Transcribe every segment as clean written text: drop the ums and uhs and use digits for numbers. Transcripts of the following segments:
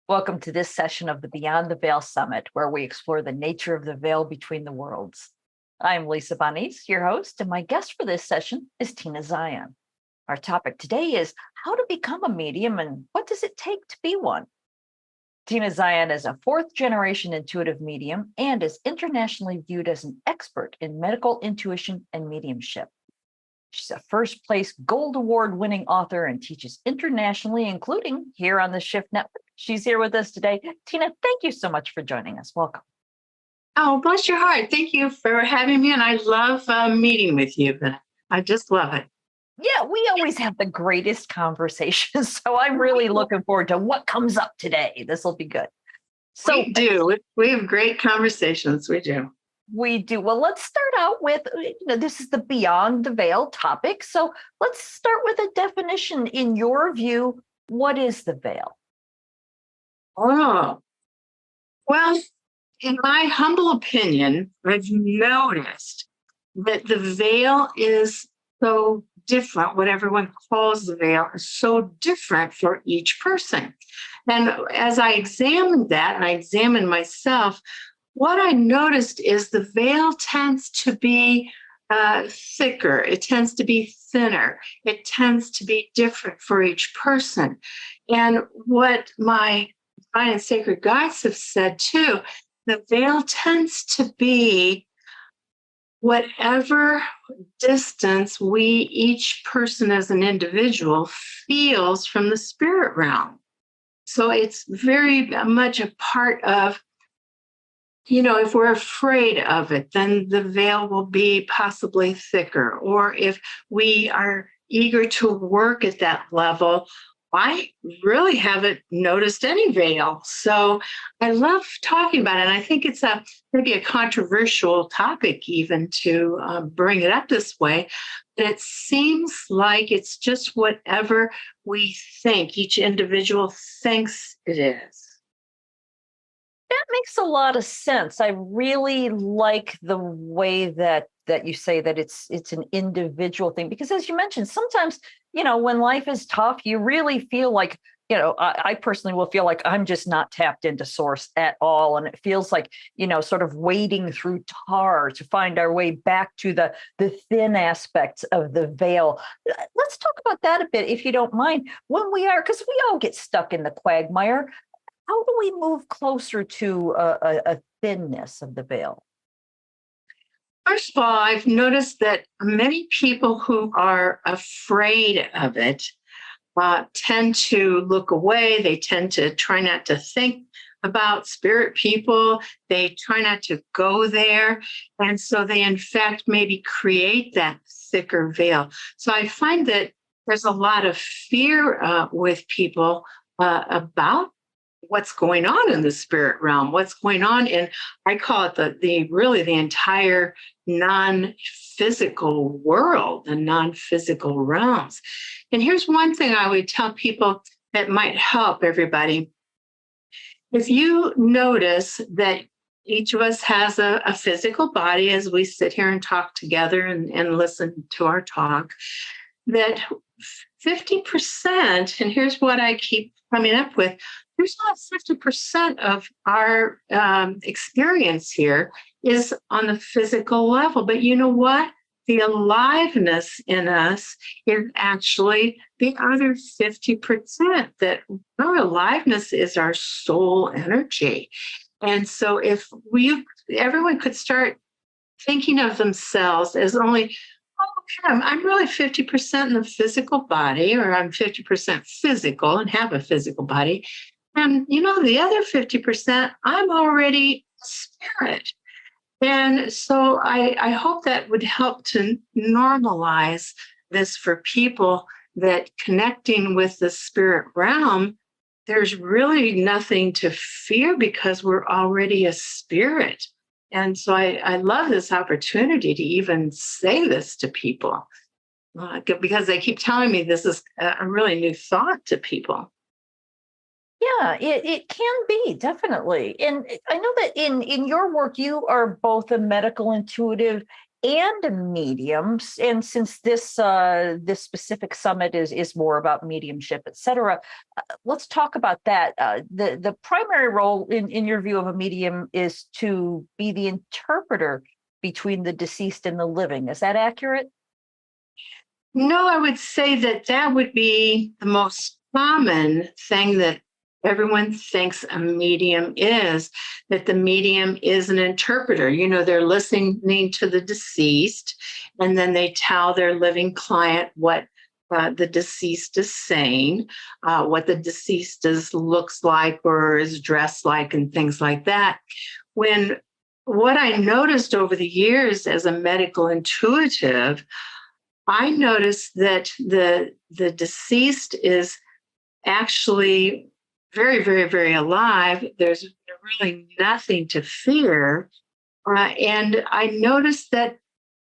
Welcome to this session of the Beyond the Veil Summit, where we explore the nature of the veil between the worlds. I'm Lisa Bonis, your host, and my guest for this session is Tina Zion. Our topic today is how to become a medium and what does it take to be one? Tina Zion is a fourth-generation intuitive medium and is internationally viewed as an expert in medical intuition and mediumship. She's a first place Gold Award winning author and teaches internationally, including here on the Shift Network. She's here with us today. Tina, thank you so much for joining us. Welcome. Oh, bless your heart. Thank you for having me. And I love meeting with you. I just love it. Yeah, we always have the greatest conversations. So I'm really looking forward to what comes up today. This will be good. So we do. We have great conversations. We do. We do. Well, let's start out with, this is the Beyond the Veil topic. So let's start with a definition. In your view, what is the veil? Oh, well, in my humble opinion, I've noticed that the veil is so different. What everyone calls the veil is so different for each person. And as I examined that and I examined myself, what I noticed is the veil tends to be thicker. It tends to be thinner. It tends to be different for each person. And what my divine and sacred guides have said too, the veil tends to be whatever distance we, each person as an individual, feels from the spirit realm. So it's very much a part of, if we're afraid of it, then the veil will be possibly thicker. Or if we are eager to work at that level, I really haven't noticed any veil. So I love talking about it. And I think it's maybe a controversial topic even to bring it up this way. But it seems like it's just whatever we think, each individual thinks it is. That makes a lot of sense. I really like the way that you say that it's an individual thing, because as you mentioned, sometimes, when life is tough, you really feel like, I personally will feel like I'm just not tapped into source at all. And it feels like, sort of wading through tar to find our way back to the thin aspects of the veil. Let's talk about that a bit, if you don't mind, because we all get stuck in the quagmire. How do we move closer to a thinness of the veil? First of all, I've noticed that many people who are afraid of it tend to look away. They tend to try not to think about spirit people. They try not to go there. And so they, in fact, maybe create that thicker veil. So I find that there's a lot of fear with people about what's going on in the spirit realm, what's going on in, I call it the entire non-physical world, the non-physical realms. And here's one thing I would tell people that might help everybody. If you notice that each of us has a physical body as we sit here and talk together and listen to our talk, that 50%, and here's what I keep coming up with, there's not 50% of our experience here is on the physical level. But you know what? The aliveness in us is actually the other 50%. That our aliveness is our soul energy. And so if everyone could start thinking of themselves as only, I'm really 50% in the physical body, or I'm 50% physical and have a physical body. And, the other 50%, I'm already spirit. And so I hope that would help to normalize this for people, that connecting with the spirit realm, there's really nothing to fear because we're already a spirit. And so I love this opportunity to even say this to people because they keep telling me this is a really new thought to people. Yeah, it can be definitely. And I know that in your work, you are both a medical intuitive and a medium. And since this specific summit is more about mediumship, et cetera, let's talk about that. The primary role in your view of a medium is to be the interpreter between the deceased and the living. Is that accurate? No, I would say that that would be the most common thing that everyone thinks a medium is, that the medium is an interpreter. You know, they're listening to the deceased, and then they tell their living client what the deceased is saying, what the deceased looks like or is dressed like, and things like that. When what I noticed over the years as a medical intuitive, I noticed that the deceased is actually very, very, very alive. There's really nothing to fear. And I noticed that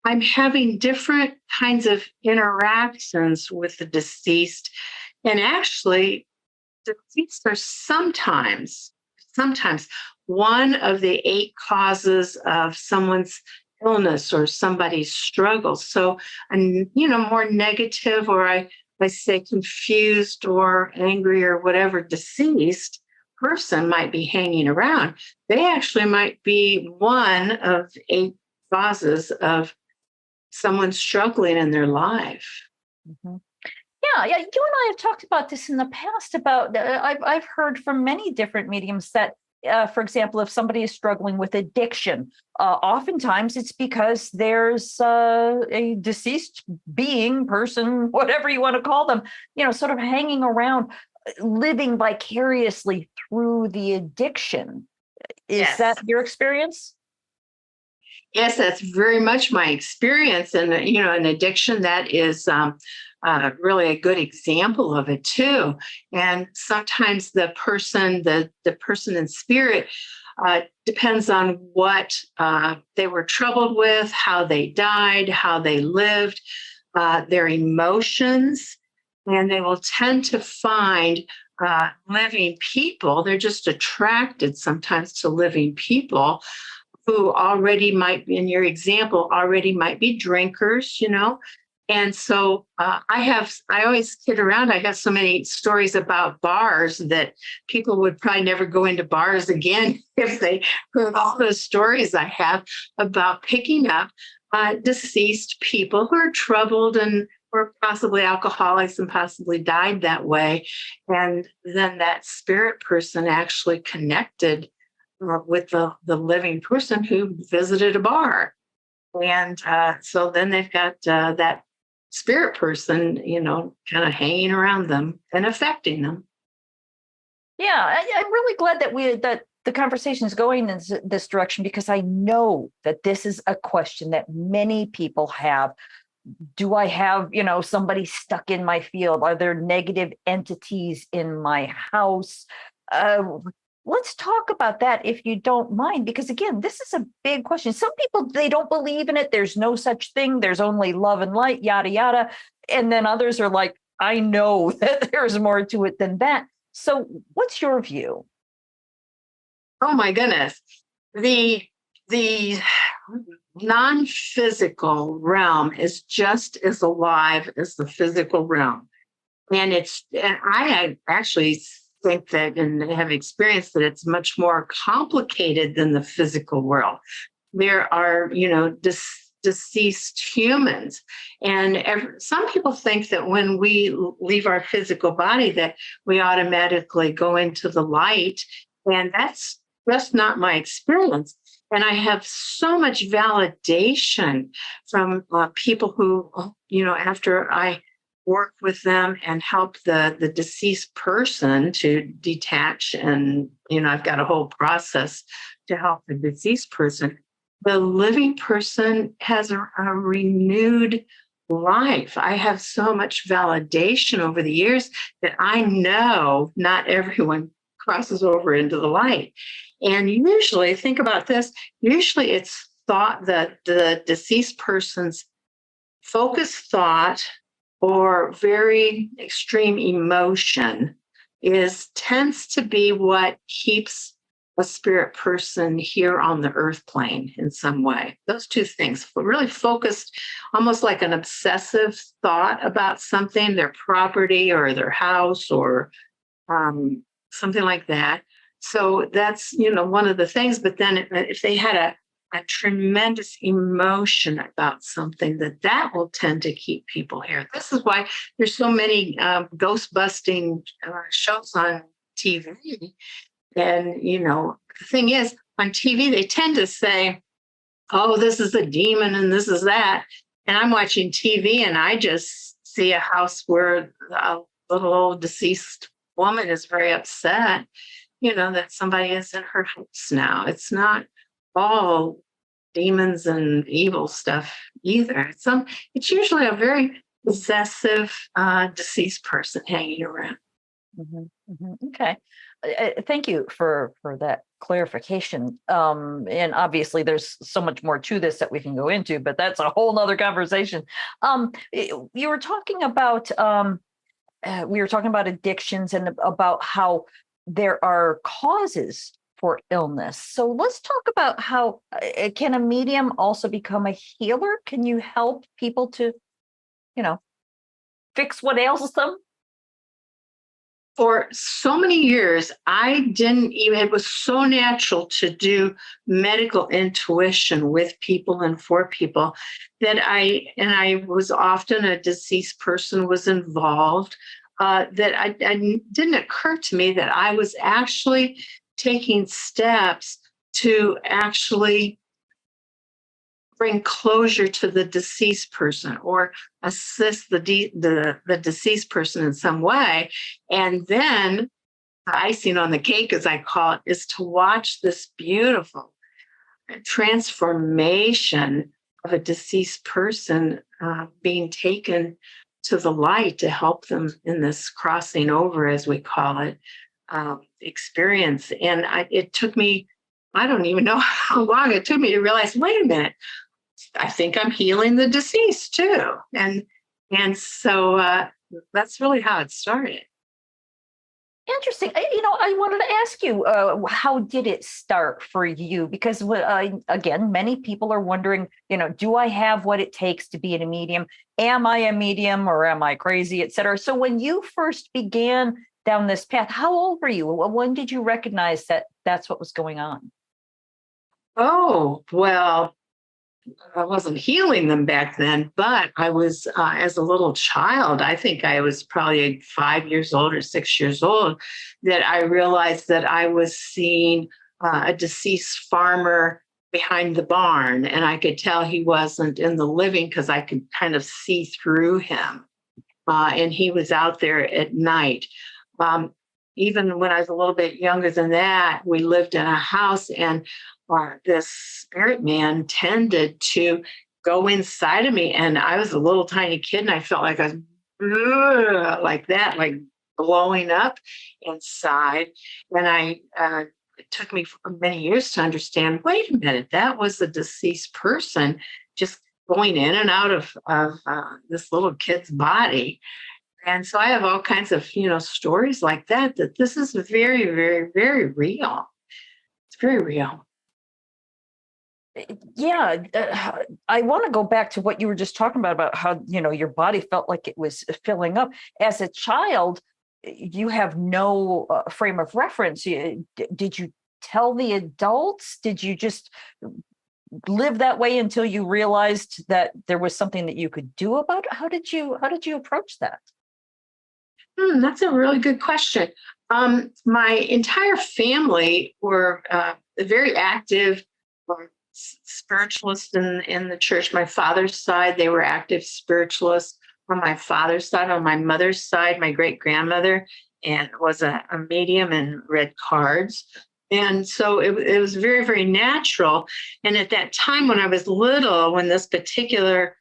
I'm having different kinds of interactions with the deceased. And actually, deceased are sometimes one of the eight causes of someone's illness or somebody's struggle. So, and more negative, or I say confused or angry or whatever deceased person might be hanging around. They actually might be one of eight causes of someone struggling in their life. Mhm. Yeah, yeah. You and I have talked about this in the past. About I've heard from many different mediums that, for example, if somebody is struggling with addiction, oftentimes it's because there's a deceased being, person, whatever you want to call them, sort of hanging around, living vicariously through the addiction. Is that Yes. your experience? Yes, that's very much my experience. And, an addiction that is really a good example of it too. And sometimes the person in spirit depends on what they were troubled with, how they died, how they lived, their emotions, and they will tend to find living people. They're just attracted sometimes to living people who already might, in your example, already might be drinkers, And so I always kid around. I got so many stories about bars that people would probably never go into bars again if they heard all those stories I have about picking up deceased people who are troubled and were possibly alcoholics and possibly died that way. And then that spirit person actually connected with the living person who visited a bar. And so then they've got that spirit person, kind of hanging around them and affecting them. Yeah, I'm really glad that the conversation is going in this direction, because I know that this is a question that many people have. Do I have, somebody stuck in my field? Are there negative entities in my house? Uh, let's talk about that if you don't mind, because again, this is a big question. Some people, they don't believe in it. There's no such thing. There's only love and light, yada, yada. And then others are like, I know that there's more to it than that. So what's your view? Oh my goodness. The non-physical realm is just as alive as the physical realm. And I actually think that and have experienced that it's much more complicated than the physical world. There are, deceased humans, and some people think that when we leave our physical body, that we automatically go into the light, and that's not my experience. And I have so much validation from people who, after I work with them and help the deceased person to detach, and I've got a whole process to help the deceased person. The living person has a renewed life. I have so much validation over the years that I know not everyone crosses over into the light. And usually, think about this, usually it's thought that the deceased person's focused thought or very extreme emotion tends to be what keeps a spirit person here on the earth plane in some way. Those two things, but really focused, almost like an obsessive thought about something, their property or their house or something like that. So that's, one of the things. But then if they had a tremendous emotion about something, that will tend to keep people here. This is why there's so many ghost busting shows on TV. And, the thing is, on TV, they tend to say, oh, this is a demon and this is that. And I'm watching TV and I just see a house where a little old deceased woman is very upset, that somebody is in her house now. It's not all demons and evil stuff either. It's usually a very possessive deceased person hanging around. Okay. Thank you for that clarification. And obviously, there's so much more to this that we can go into, but that's a whole nother conversation. You were talking about we were talking about addictions and about how there are causes for illness. So let's talk about how can a medium also become a healer? Can you help people to, fix what ails them? For so many years, I didn't even, it was so natural to do medical intuition with people and for people that I was often a deceased person was involved, that I didn't occur to me that I was actually taking steps to actually bring closure to the deceased person or assist the deceased person in some way. And then the icing on the cake, as I call it, is to watch this beautiful transformation of a deceased person being taken to the light to help them in this crossing over, as we call it, experience. And it took me, I don't even know how long it took me to realize, wait a minute, I think I'm healing the deceased too. And so that's really how it started. Interesting. I wanted to ask you, how did it start for you? Because again, many people are wondering, do I have what it takes to be in a medium? Am I a medium or am I crazy, et cetera? So when you first began down this path, how old were you? When did you recognize that that's what was going on? Oh, well, I wasn't healing them back then, but I was, as a little child, I think I was probably 5 years old or 6 years old, that I realized that I was seeing a deceased farmer behind the barn. And I could tell he wasn't in the living because I could kind of see through him. And he was out there at night. Even when I was a little bit younger than that, we lived in a house and this spirit man tended to go inside of me. And I was a little tiny kid and I felt like I was like that, like blowing up inside. And it took me many years to understand, wait a minute, that was a deceased person just going in and out of this little kid's body. And so I have all kinds of, stories like that this is very, very, very real. It's very real. Yeah, I want to go back to what you were just talking about how, your body felt like it was filling up. As a child, you have no frame of reference. Did you tell the adults? Did you just live that way until you realized that there was something that you could do about it? How did you approach that? That's a really good question. My entire family were very active spiritualists in the church. My father's side, they were active spiritualists. On my father's side, on my mother's side, my great grandmother and was a medium and read cards. And so it was very, very natural. And at that time when I was little, when this particular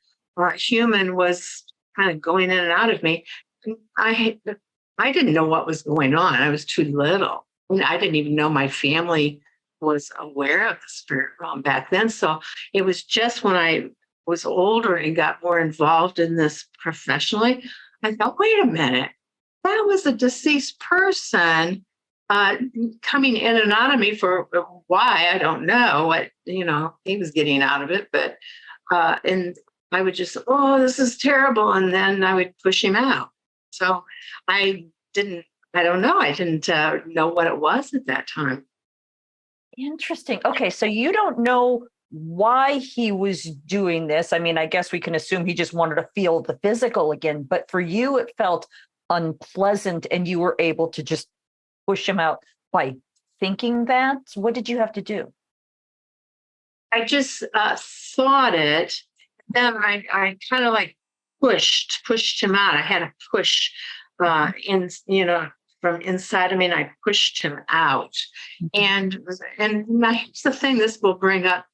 human was kind of going in and out of me, I didn't know what was going on. I was too little. I didn't even know my family was aware of the spirit realm back then. So it was just when I was older and got more involved in this professionally, I thought, wait a minute, that was a deceased person uh, coming in and out of me for why I don't know what he was getting out of it, but and I would just, oh, this is terrible, and then I would push him out. So I didn't. I don't know. I didn't know what it was at that time. Interesting. Okay, so you don't know why he was doing this. I mean, I guess we can assume he just wanted to feel the physical again, but for you, it felt unpleasant and you were able to just push him out by thinking that. What did you have to do? I just thought it. Then I kind of like pushed him out. I had to push in, from inside of me, and I pushed him out. Here's the thing: this will bring up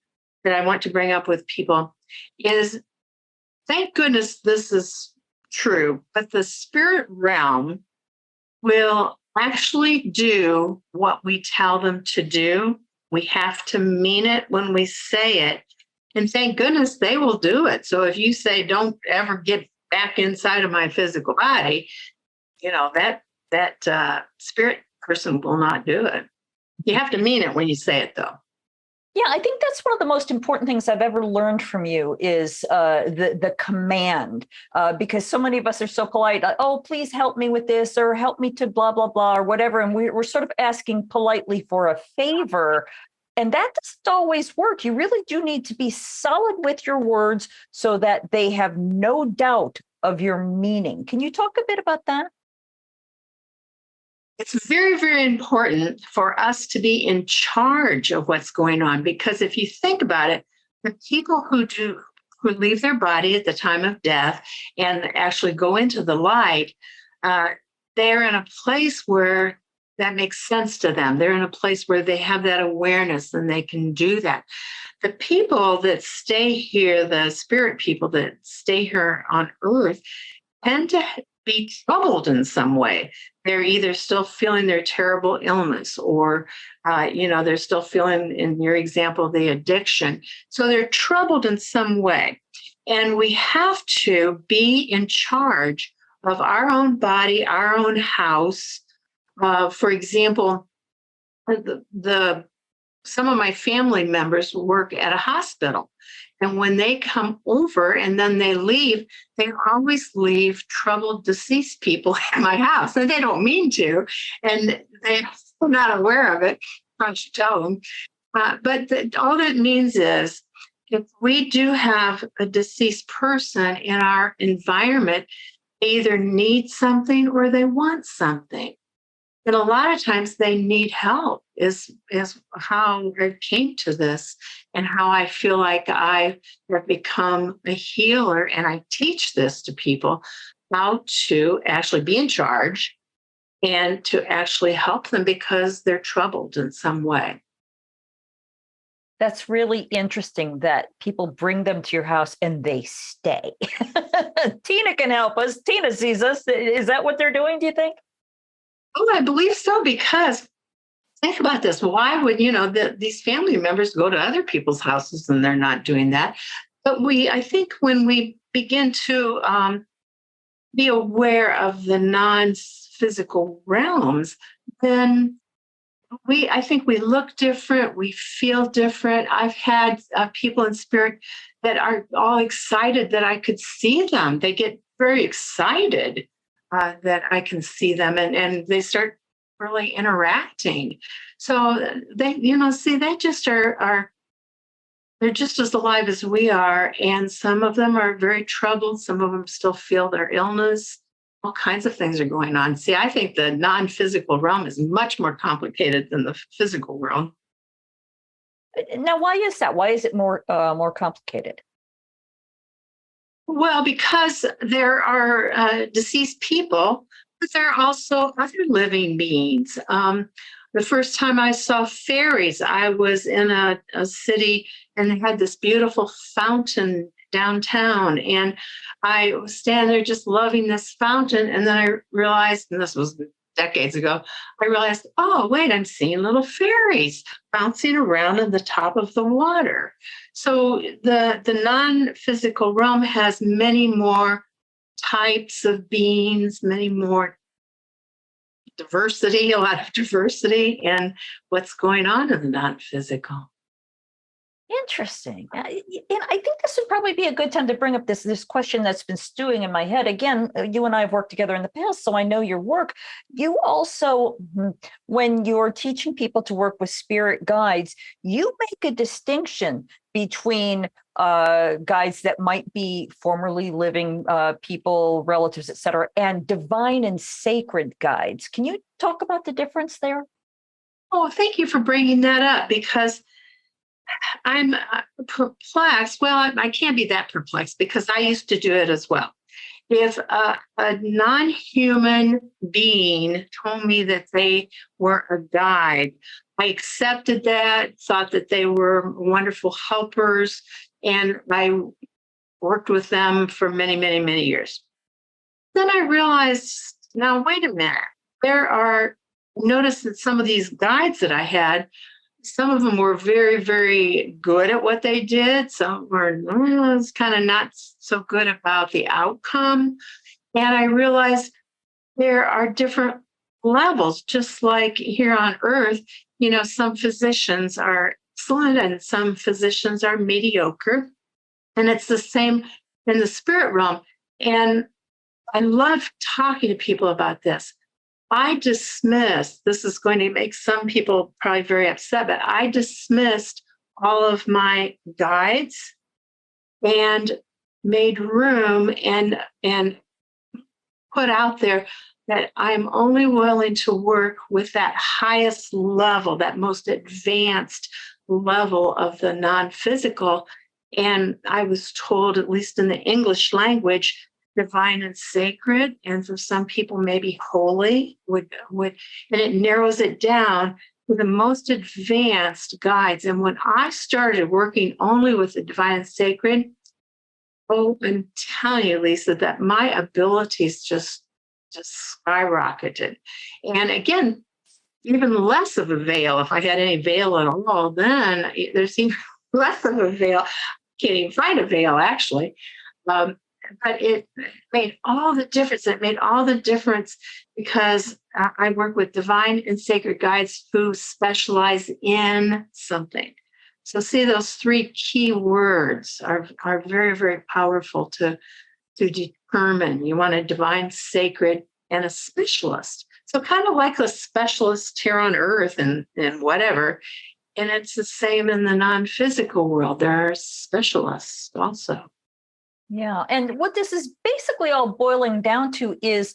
that I want to bring up with people is thank goodness this is true, but the spirit realm will actually do what we tell them to do. We have to mean it when we say it. And thank goodness they will do it. So if you say, don't ever get back inside of my physical body, that spirit person will not do it. You have to mean it when you say it, though. Yeah, I think that's one of the most important things I've ever learned from you is the command, because so many of us are so polite. Oh, please help me with this, or help me to blah blah blah, or whatever, and we're sort of asking politely for a favor, and that doesn't always work. You really do need to be solid with your words so that they have no doubt of your meaning. Can you talk a bit about that? It's very, very important for us to be in charge of what's going on, because if you think about it, the people who leave their body at the time of death and actually go into the light, uh, they're in a place where that makes sense to them. They're in a place where they have that awareness and they can do that. The people that stay here, the spirit people that stay here on earth, tend to be troubled in some way. They're either still feeling their terrible illness, or, they're still feeling, in your example, the addiction. So they're troubled in some way. And we have to be in charge of our own body, our own house. For example, the some of my family members work at a hospital. And when they come over and then they leave, they always leave troubled deceased people at my house. And they don't mean to. And they're not aware of it. I should tell them. All that means is if we do have a deceased person in our environment, they either need something or they want something. And a lot of times they need help is how I came to this, and how I feel like I have become a healer, and I teach this to people how to actually be in charge and to actually help them because they're troubled in some way. That's really interesting that people bring them to your house and they stay. Tina can help us. Tina sees us. Is that what they're doing, do you think? Oh, I believe so, because think about this. Why would, these family members go to other people's houses and they're not doing that? But I think when we begin to be aware of the non-physical realms, then I think we look different, we feel different. I've had people in spirit that are all excited that I could see them. They get very excited that I can see them, and they start really interacting. So they, see, they just are they're just as alive as we are. And some of them are very troubled. Some of them still feel their illness. All kinds of things are going on. See, I think the non-physical realm is much more complicated than the physical realm. Now, why is that? Why is it more complicated? Well, because there are deceased people, but there are also other living beings. The first time I saw fairies, I was in a city, and they had this beautiful fountain downtown. And I was standing there just loving this fountain. And then I realized, and this was decades ago, I realized, oh, wait, I'm seeing little fairies bouncing around in the top of the water. So the non-physical realm has many more types of beings, many more diversity, a lot of diversity in what's going on in the non-physical. Interesting. And I think this would probably be a good time to bring up this question that's been stewing in my head. Again, you and I have worked together in the past, so I know your work. You also, when you're teaching people to work with spirit guides, you make a distinction between guides that might be formerly living people, relatives, et cetera, and divine and sacred guides. Can you talk about the difference there? Oh, thank you for bringing that up because I'm perplexed. Well, I can't be that perplexed because I used to do it as well. If a non human being told me that they were a guide, I accepted that, thought that they were wonderful helpers, and I worked with them for many, many, many years. Then I realized, now, wait a minute. Notice that some of these guides that I had, some of them were very, very good at what they did. Some were kind of not so good about the outcome. And I realized there are different levels, just like here on earth, some physicians are excellent and some physicians are mediocre. And it's the same in the spirit realm. And I love talking to people about this. This is going to make some people probably very upset, but I dismissed all of my guides and made room and put out there that I'm only willing to work with that highest level, that most advanced level of the non-physical. And I was told, at least in the English language, divine and sacred, and for some people maybe holy would and it narrows it down to the most advanced guides. And when I started working only with the divine and sacred, oh, I'm telling you, Lisa, that my abilities just skyrocketed. And again, even less of a veil. If I had any veil at all, then there's even less of a veil. Can't even find a veil, actually. But it made all the difference. It made all the difference because I work with divine and sacred guides who specialize in something. So see, those three key words are very, very powerful to determine. You want a divine, sacred, and a specialist. So kind of like a specialist here on earth and whatever. And it's the same in the non-physical world. There are specialists also. Yeah. And what this is basically all boiling down to is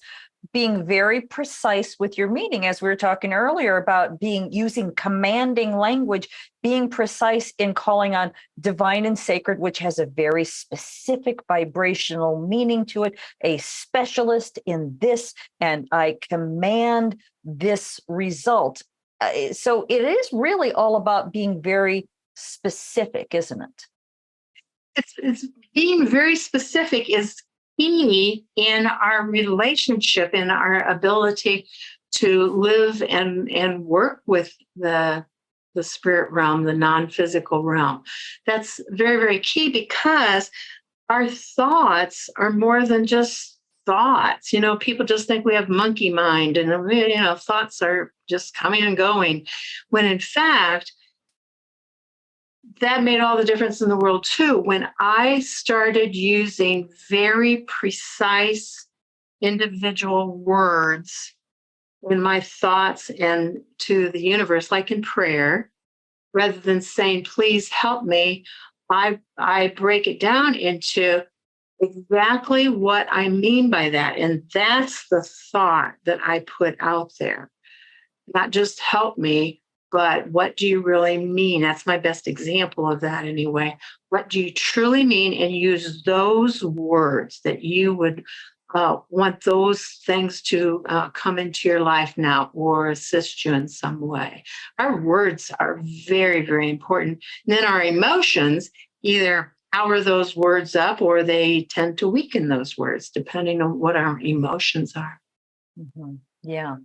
being very precise with your meaning, as we were talking earlier about using commanding language, being precise in calling on divine and sacred, which has a very specific vibrational meaning to it, a specialist in this, and I command this result. So it is really all about being very specific, isn't it? It's being very specific is key in our relationship, in our ability to live and work with the spirit realm, the non-physical realm. That's very, very key because our thoughts are more than just thoughts. People just think we have monkey mind and thoughts are just coming and going, when in fact that made all the difference in the world too. When I started using very precise individual words in my thoughts and to the universe, like in prayer, rather than saying, please help me, I break it down into exactly what I mean by that. And that's the thought that I put out there. Not just help me, but what do you really mean? That's my best example of that anyway. What do you truly mean? And use those words that you would want those things to come into your life now or assist you in some way. Our words are very, very important. And then our emotions either power those words up or they tend to weaken those words, depending on what our emotions are. Mm-hmm. Yeah.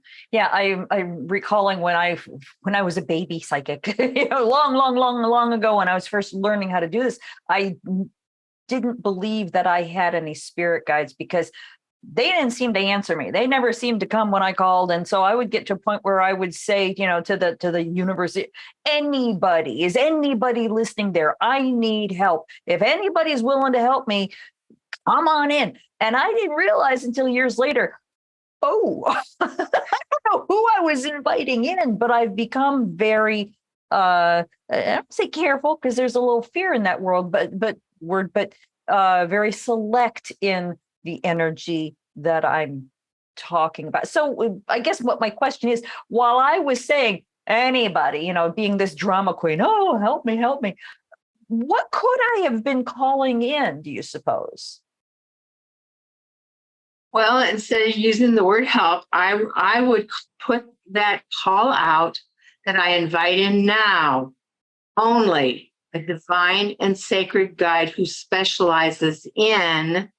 I'm recalling when I was a baby psychic, long ago, when I was first learning how to do this. I didn't believe that I had any spirit guides because they didn't seem to answer me. They never seemed to come when I called. And so I would get to a point where I would say, to the university, is anybody listening there? I need help. If anybody's willing to help me, come on in. And I didn't realize until years later, oh, I don't know who I was inviting in, but I've become very, I don't say careful because there's a little fear in that world, but very select in the energy that I'm talking about. So I guess what my question is, while I was saying anybody, being this drama queen, oh, help me, what could I have been calling in, do you suppose? Well, instead of using the word help, I would put that call out that I invite in now only a divine and sacred guide who specializes in,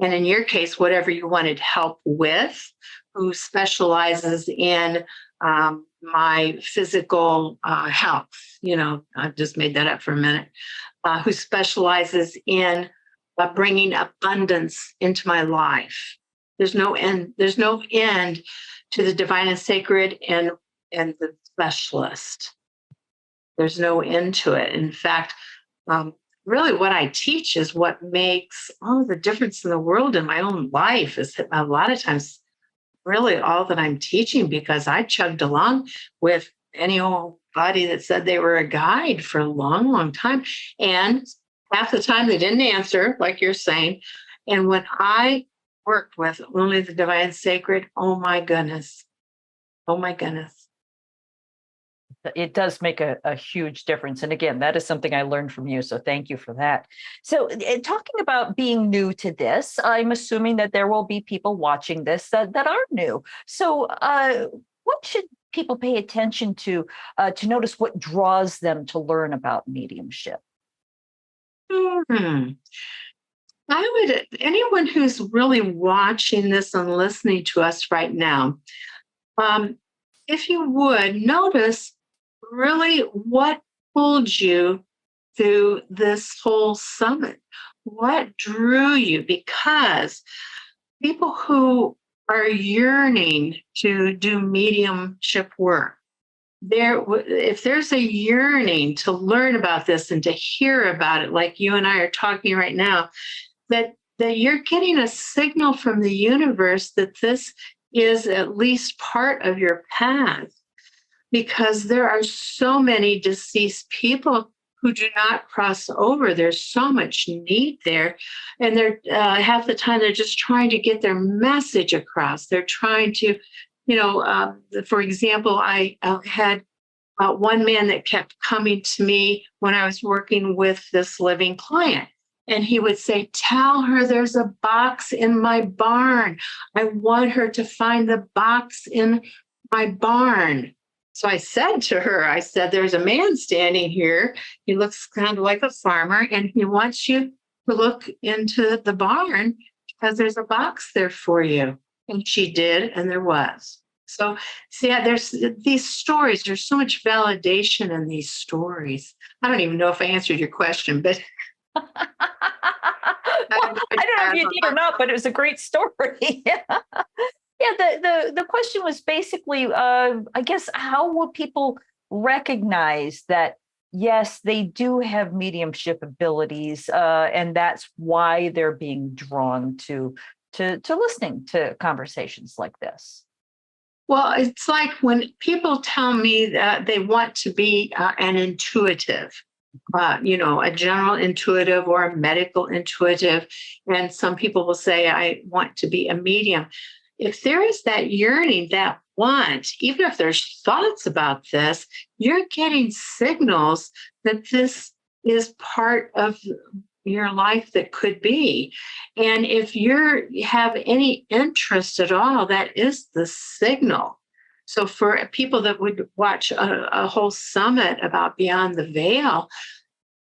and in your case, whatever you wanted help with, who specializes in my physical health. I just made that up for a minute. Who specializes in bringing abundance into my life. There's no end. There's no end to the divine and sacred and the specialist. There's no end to it. In fact, really what I teach is what makes all the difference in the world in my own life. Is a lot of times really all that I'm teaching, because I chugged along with any old body that said they were a guide for a long, long time. And half the time they didn't answer, like you're saying. And when I worked with only the divine and sacred, oh my goodness. It does make a huge difference. And again, that is something I learned from you. So thank you for that. So talking about being new to this, I'm assuming that there will be people watching this that aren't new. So what should people pay attention to notice what draws them to learn about mediumship? Anyone who's really watching this and listening to us right now, if you would notice really what pulled you through this whole summit, what drew you, because people who are yearning to do mediumship work, if there's a yearning to learn about this and to hear about it, like you and I are talking right now, that you're getting a signal from the universe that this is at least part of your path, because there are so many deceased people who do not cross over. There's so much need there. And they're half the time they're just trying to get their message across. They're trying to, for example, I had one man that kept coming to me when I was working with this living client. And he would say, tell her there's a box in my barn. I want her to find the box in my barn. So I said to her, there's a man standing here. He looks kind of like a farmer, and he wants you to look into the barn because there's a box there for you. And she did, and there was. So, there's these stories. There's so much validation in these stories. I don't even know if I answered your question, but well, I don't know if you did or not, but it was a great story. The question was basically, I guess, how will people recognize that, yes, they do have mediumship abilities, and that's why they're being drawn to listening to conversations like this? Well, it's like when people tell me that they want to be an intuitive, a general intuitive or a medical intuitive. And some people will say, I want to be a medium. If there is that yearning, that want, even if there's thoughts about this, you're getting signals that this is part of your life that could be. And if you have any interest at all, that is the signal. So for people that would watch a whole summit about Beyond the Veil,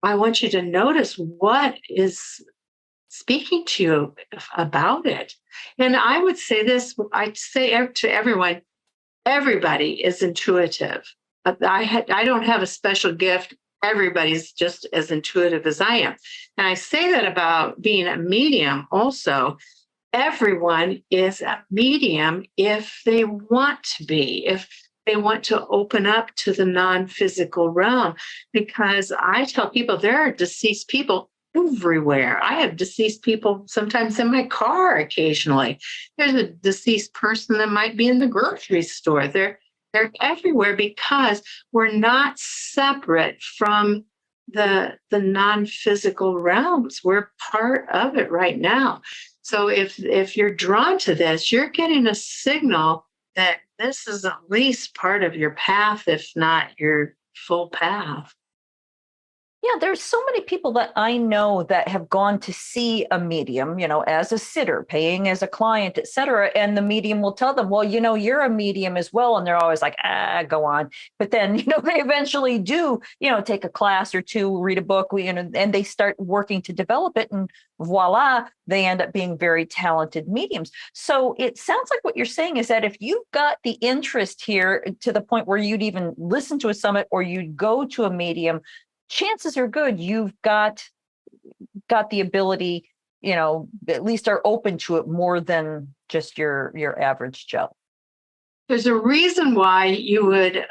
I want you to notice what is speaking to you about it. And I would say this, I'd say to everyone, everybody is intuitive. I don't have a special gift. Everybody's just as intuitive as I am. And I say that about being a medium also, everyone is a medium if they want to be, if they want to open up to the non-physical realm. Because I tell people there are deceased people everywhere. I have deceased people sometimes in my car occasionally. There's a deceased person that might be in the grocery store. They're everywhere because we're not separate from the non-physical realms. We're part of it right now. So if you're drawn to this, you're getting a signal that this is at least part of your path, if not your full path. Yeah, there's so many people that I know that have gone to see a medium, as a sitter, paying as a client, et cetera. And the medium will tell them, well, you're a medium as well. And they're always like, go on. But then, they eventually do, take a class or two, read a book, and they start working to develop it. And voila, they end up being very talented mediums. So it sounds like what you're saying is that if you've got the interest here to the point where you'd even listen to a summit or you'd go to a medium, chances are good you've got the ability, at least are open to it more than just your average Joe. There's a reason why you would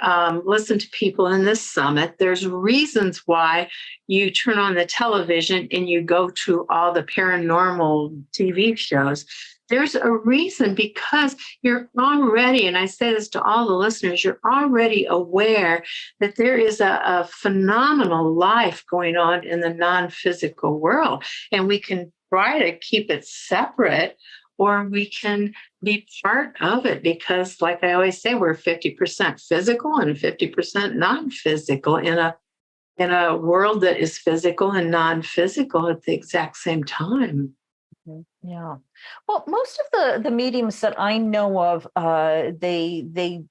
listen to people in this summit. There's reasons why you turn on the television and you go to all the paranormal TV shows. There's a reason because you're already, and I say this to all the listeners, you're already aware that there is a phenomenal life going on in the non-physical world. And we can try to keep it separate, or we can be part of it because, like I always say, we're 50% physical and 50% non-physical in a world that is physical and non-physical at the exact same time. Yeah. Well, most of the mediums that I know of, they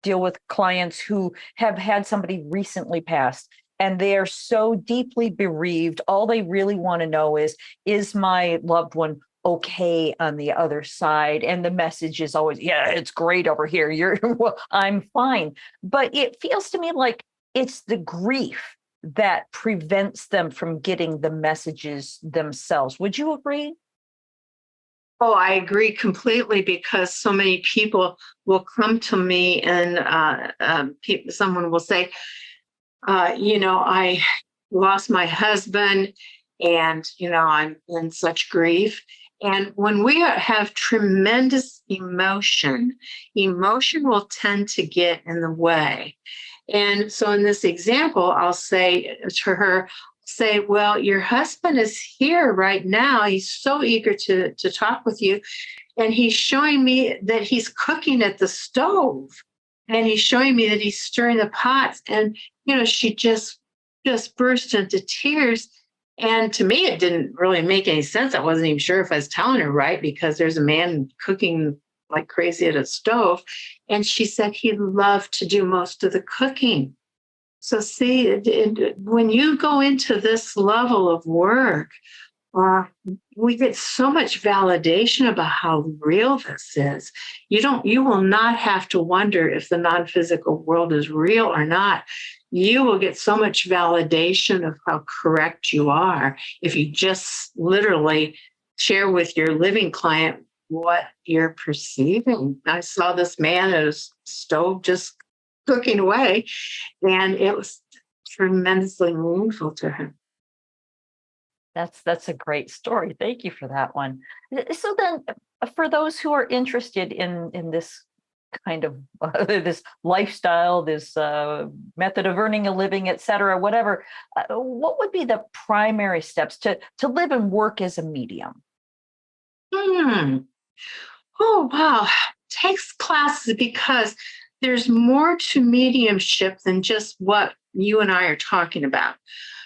deal with clients who have had somebody recently passed, and they are so deeply bereaved. All they really want to know is my loved one okay on the other side? And the message is always, yeah, it's great over here. Well, I'm fine. But it feels to me like it's the grief that prevents them from getting the messages themselves. Would you agree? Oh, I agree completely because so many people will come to me and someone will say, I lost my husband and, I'm in such grief. And when we have tremendous emotion will tend to get in the way. And so in this example, I'll say to her, well, your husband is here right now. He's so eager to talk with you. And he's showing me that he's cooking at the stove. And he's showing me that he's stirring the pots. And, she just burst into tears. And to me, it didn't really make any sense. I wasn't even sure if I was telling her right, because there's a man cooking like crazy at a stove. And she said he loved to do most of the cooking. So see, when you go into this level of work, we get so much validation about how real this is. You will not have to wonder if the non-physical world is real or not. You will get so much validation of how correct you are if you just literally share with your living client what you're perceiving. I saw this man at a stove just cooking away, and it was tremendously meaningful to him. That's a great story. Thank you for that one. So then, for those who are interested in this kind of this lifestyle, this method of earning a living, et cetera, whatever, what would be the primary steps to live and work as a medium? Oh, wow. Takes classes because there's more to mediumship than just what you and I are talking about.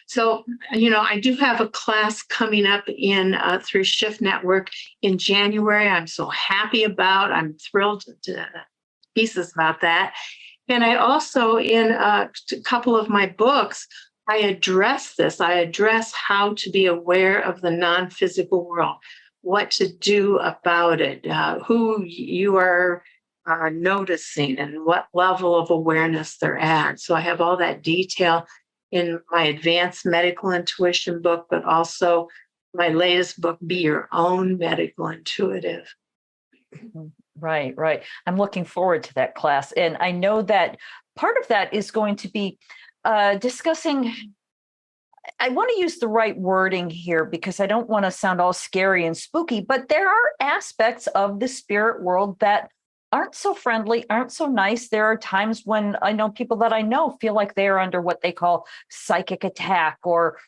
So, I do have a class coming up in through Shift Network in January. I'm so happy about. I'm thrilled to pieces about that. And I also, in a couple of my books, I address this. I address how to be aware of the non-physical world, what to do about it, who you are noticing, and what level of awareness they're at. So I have all that detail in my advanced medical intuition book, but also my latest book, Be Your Own Medical Intuitive. Right, right. I'm looking forward to that class. And I know that part of that is going to be discussing. I want to use the right wording here because I don't want to sound all scary and spooky, but there are aspects of the spirit world that aren't so friendly, aren't so nice. There are times when I know people that I know feel like they're under what they call psychic attack, or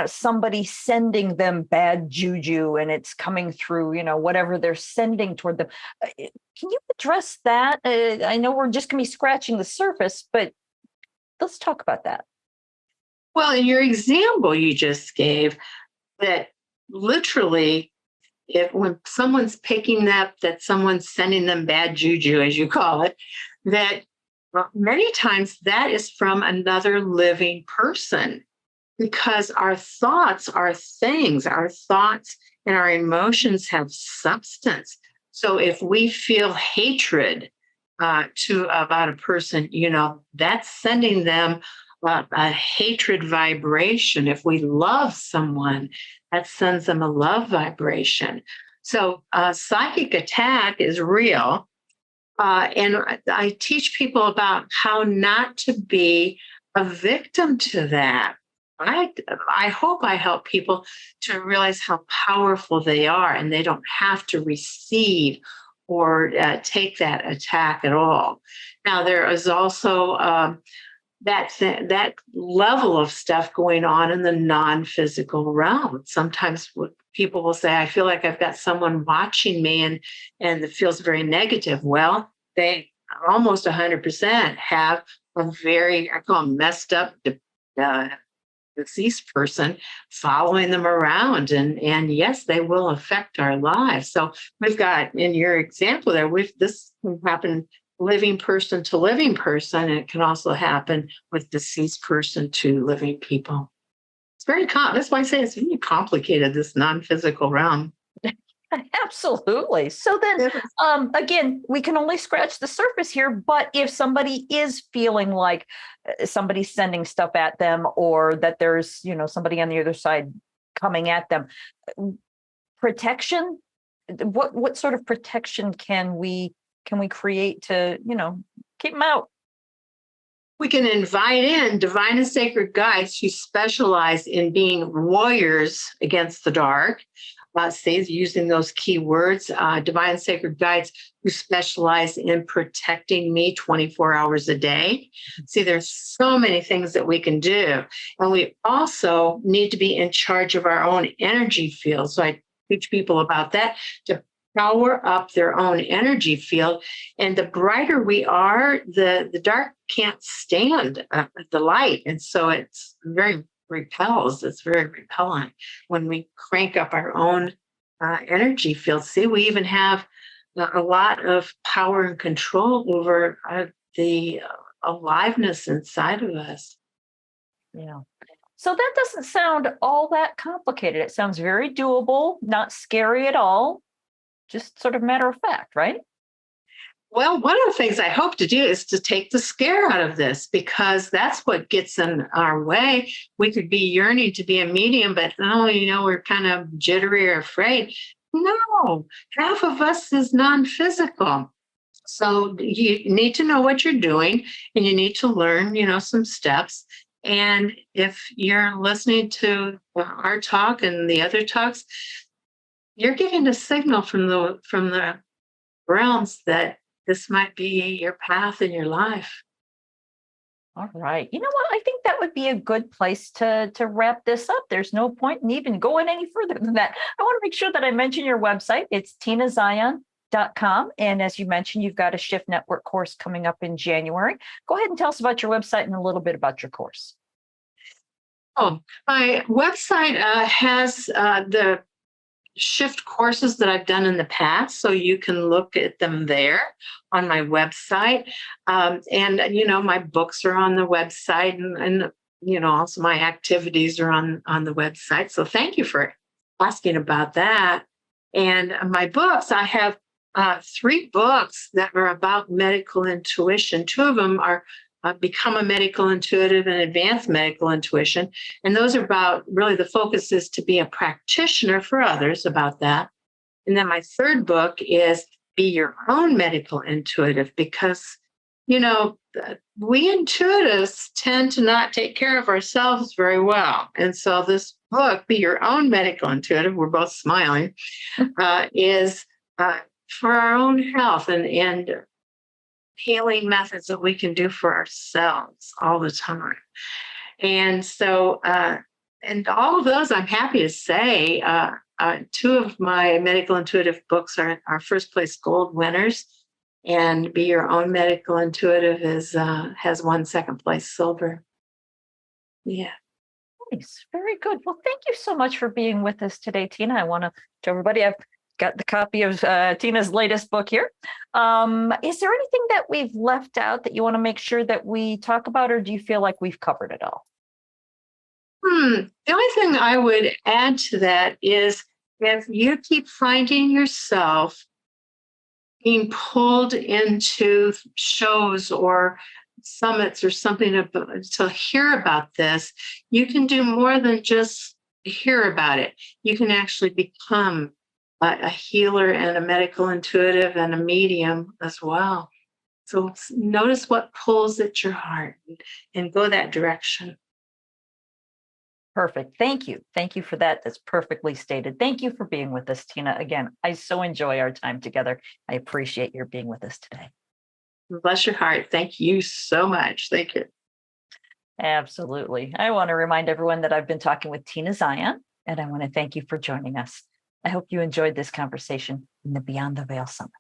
somebody sending them bad juju and it's coming through, whatever they're sending toward them. Can you address that? I know we're just going to be scratching the surface, but let's talk about that. Well, in your example you just gave, that literally, when someone's picking up that someone's sending them bad juju, as you call it, that many times that is from another living person, because our thoughts are things, our thoughts and our emotions have substance. So if we feel hatred about a person, that's sending them a hatred vibration. If we love someone, that sends them a love vibration. So psychic attack is real. And I teach people about how not to be a victim to that. I hope I help people to realize how powerful they are, and they don't have to receive or take that attack at all. Now, there is also that level of stuff going on in the non-physical realm. Sometimes people will say, I feel like I've got someone watching me, and it feels very negative. Well, they almost 100% have a very, I call them messed up, deceased person following them around. And yes, they will affect our lives. So we've got, in your example there, this can happen living person to living person, and it can also happen with deceased person to living people. It's very that's why I say it's really complicated, this non-physical realm. Absolutely. So then, again, we can only scratch the surface here, but if somebody is feeling like somebody's sending stuff at them, or that there's, somebody on the other side coming at them, protection, what sort of protection can we create to, keep them out? We can invite in divine and sacred guides who specialize in being warriors against the dark. Stays using those key words, divine and sacred guides who specialize in protecting me 24 hours a day. See, there's so many things that we can do. And we also need to be in charge of our own energy field. So I teach people about that, to power up their own energy field. And the brighter we are, the dark can't stand the light. And so it's very repellent when we crank up our own energy field. See, we even have a lot of power and control over the aliveness inside of us. Yeah. So that doesn't sound all that complicated. It sounds very doable, not scary at all, just sort of matter of fact, right? Well, one of the things I hope to do is to take the scare out of this, because that's what gets in our way. We could be yearning to be a medium, but we're kind of jittery or afraid. No, half of us is non-physical. So you need to know what you're doing, and you need to learn, some steps. And if you're listening to our talk and the other talks, you're getting a signal from the realms that this might be your path in your life. All right. You know what? I think that would be a good place to wrap this up. There's no point in even going any further than that. I want to make sure that I mention your website. It's tinazion.com. And as you mentioned, you've got a Shift Network course coming up in January. Go ahead and tell us about your website and a little bit about your course. Oh, my website has the Shift courses that I've done in the past, so you can look at them there on my website. And my books are on the website, and also my activities are on the website. So thank you for asking about that. And my books, I have 3 books that are about medical intuition. 2 of them are Become a Medical Intuitive and Advanced Medical Intuition. And those are about really the focus is to be a practitioner for others about that. And then my third book is Be Your Own Medical Intuitive, because, we intuitives tend to not take care of ourselves very well. And so this book, Be Your Own Medical Intuitive, we're both smiling, is for our own health and healing methods that we can do for ourselves all the time. And so, and all of those, I'm happy to say, two of my medical intuitive books are first place gold winners, and Be Your Own Medical Intuitive has won second place silver. Yeah. Nice. Very good. Well, thank you so much for being with us today, Tina. I want to everybody, I've got the copy of Tina's latest book here. Is there anything that we've left out that you want to make sure that we talk about, or do you feel like we've covered it all? The only thing I would add to that is if you keep finding yourself being pulled into shows or summits or something to hear about this, you can do more than just hear about it. You can actually become a healer and a medical intuitive and a medium as well. So notice what pulls at your heart and go that direction. Perfect. Thank you. Thank you for that. That's perfectly stated. Thank you for being with us, Tina. Again, I so enjoy our time together. I appreciate your being with us today. Bless your heart. Thank you so much. Thank you. Absolutely. I want to remind everyone that I've been talking with Tina Zion, and I want to thank you for joining us. I hope you enjoyed this conversation in the Beyond the Veil Summit.